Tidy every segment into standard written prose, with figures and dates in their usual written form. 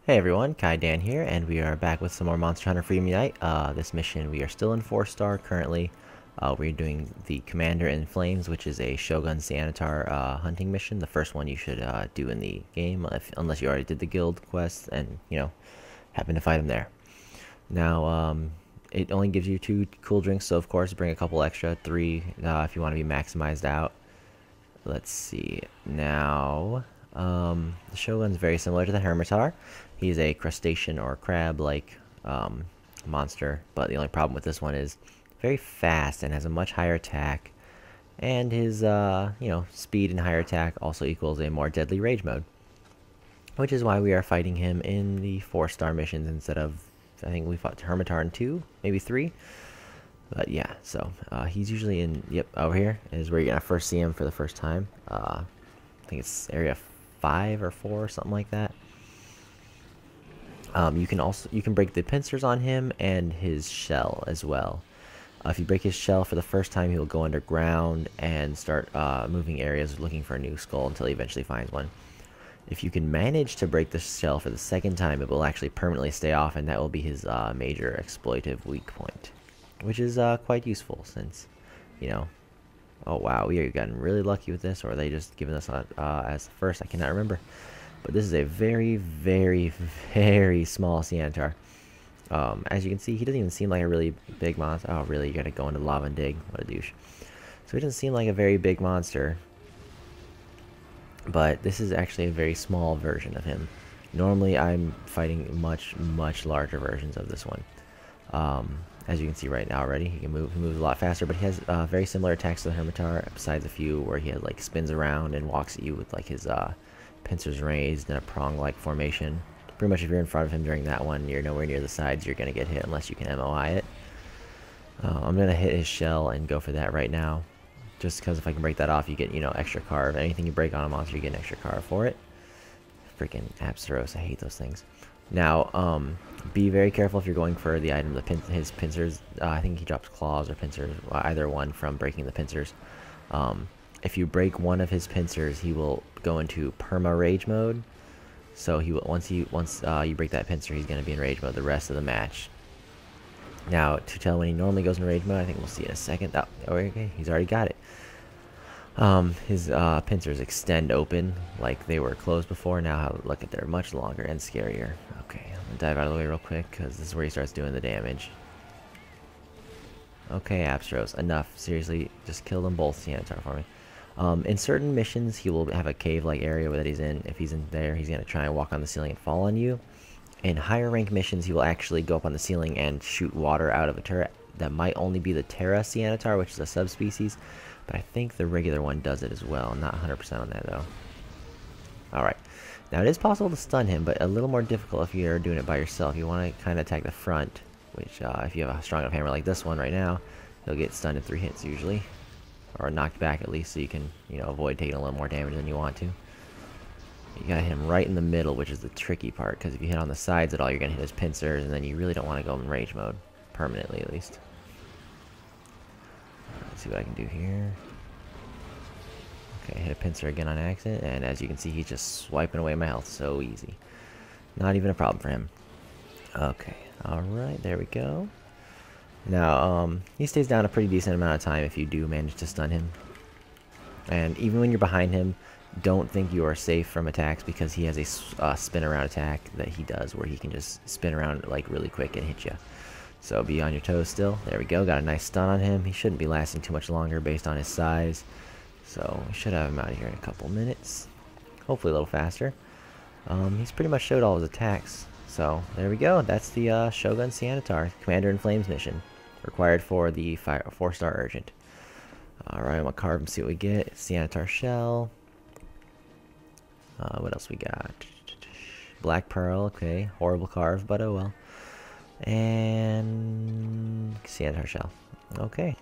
Hey everyone, Kai Dan here, and we are back with some more Monster Hunter Freedom Unite. This mission, we are still in 4-star currently. We're doing the Commander in Flames, which is a Shogun Sanitar hunting mission. The first one you should do in the game, unless you already did the guild quest and, happen to fight him there. Now, it only gives you 2 cool drinks, so of course bring a couple extra, 3 if you want to be maximized out. Let's see. Now, the Shogun's very similar to the Hermitar. He's a crustacean or crab-like monster, but the only problem with this one is very fast and has a much higher attack. And his, speed and higher attack also equals a more deadly rage mode. Which is why we are fighting him in the 4-star missions instead of, I think we fought Hermitar in 2, maybe 3. But yeah, so he's usually in, over here is where you're going to first see him for the first time. I think it's area 5 or 4 or something like that. You can break the pincers on him and his shell as well. If you break his shell for the first time, he'll go underground and start moving areas looking for a new skull until he eventually finds one. If you can manage to break the shell for the second time, it will actually permanently stay off, and that will be his major exploitive weak point, which is quite useful since, oh wow, we have gotten really lucky with this, or are they just giving us as the first? I cannot remember. But this is a very, very, very small Sanitar. As you can see, he doesn't even seem like a really big monster. Oh, really? You gotta go into lava and dig? What a douche. So he doesn't seem like a very big monster. But this is actually a very small version of him. Normally, I'm fighting much, much larger versions of this one. As you can see right now already, he moves a lot faster, but he has very similar attacks to the Hermitar, besides a few where he like spins around and walks at you with like his pincers raised in a prong-like formation. Pretty much if you're in front of him during that one, you're nowhere near the sides, you're going to get hit unless you can MOI it. I'm going to hit his shell and go for that right now. Just because if I can break that off, you get, extra carve. Anything you break on a monster, you get an extra carve for it. Freaking Absteros, I hate those things. Now, be very careful if you're going for the item, his pincers. I think he drops claws or pincers, either one from breaking the pincers. If you break one of his pincers, he will go into perma rage mode. So he will, once you break that pincer, he's going to be in rage mode the rest of the match. Now, to tell when he normally goes in rage mode, I think we'll see in a second. Oh, okay, he's already got it. His pincers extend open like they were closed before. Now look at, they're much longer and scarier. Okay, I'm gonna dive out of the way real quick because this is where he starts doing the damage. Okay, Abstros, enough. Seriously, just kill them both, Sanitar, for me. In certain missions, he will have a cave-like area that he's in. If he's in there, he's going to try and walk on the ceiling and fall on you. In higher rank missions, he will actually go up on the ceiling and shoot water out of a turret. That might only be the Terra Sanitar, which is a subspecies, but I think the regular one does it as well. I'm not 100% on that, though. Alright. Now, it is possible to stun him, but a little more difficult if you're doing it by yourself. You want to kind of attack the front, which, if you have a strong enough hammer like this one right now, he'll get stunned in 3 hits usually. Or knocked back at least, so you can, avoid taking a little more damage than you want to. You gotta hit him right in the middle, which is the tricky part, because if you hit on the sides at all, you're gonna hit his pincers, and then you really don't want to go in rage mode. Permanently, at least. Let's see what I can do here. Okay, hit a pincer again on accident, and as you can see, he's just swiping away my health so easy. Not even a problem for him. Okay, alright, there we go. Now, he stays down a pretty decent amount of time if you do manage to stun him. And even when you're behind him, don't think you are safe from attacks because he has a spin around attack that he does where he can just spin around like really quick and hit you. So be on your toes still. There we go, got a nice stun on him. He shouldn't be lasting too much longer based on his size. So we should have him out of here in a couple minutes. Hopefully a little faster. He's pretty much showed all his attacks. So there we go. That's the Shogun Sanitar Commander in Flames mission. Required for the 4-star urgent. Alright, I'm gonna carve and see what we get. Sanitar shell. What else we got? Black pearl, okay. Horrible carve, but oh well. And Sanitar shell. Okay.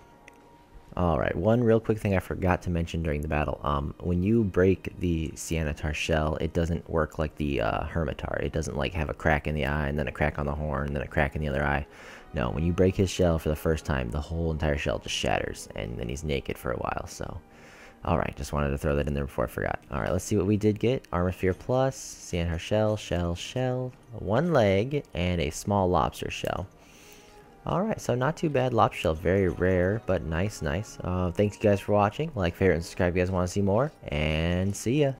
Alright, one real quick thing I forgot to mention during the battle. When you break the Sanitar shell, it doesn't work like the Hermitar. It doesn't like have a crack in the eye, and then a crack on the horn, and then a crack in the other eye. No, when you break his shell for the first time, the whole entire shell just shatters, and then he's naked for a while, so Alright, just wanted to throw that in there before I forgot. Alright, let's see what we did get. Armor Fear Plus, Sandhar shell, one leg, and a small lobster shell. Alright, so not too bad. Lobster shell, very rare, but nice. Thanks you guys for watching. Like, favorite, and subscribe if you guys want to see more, and see ya.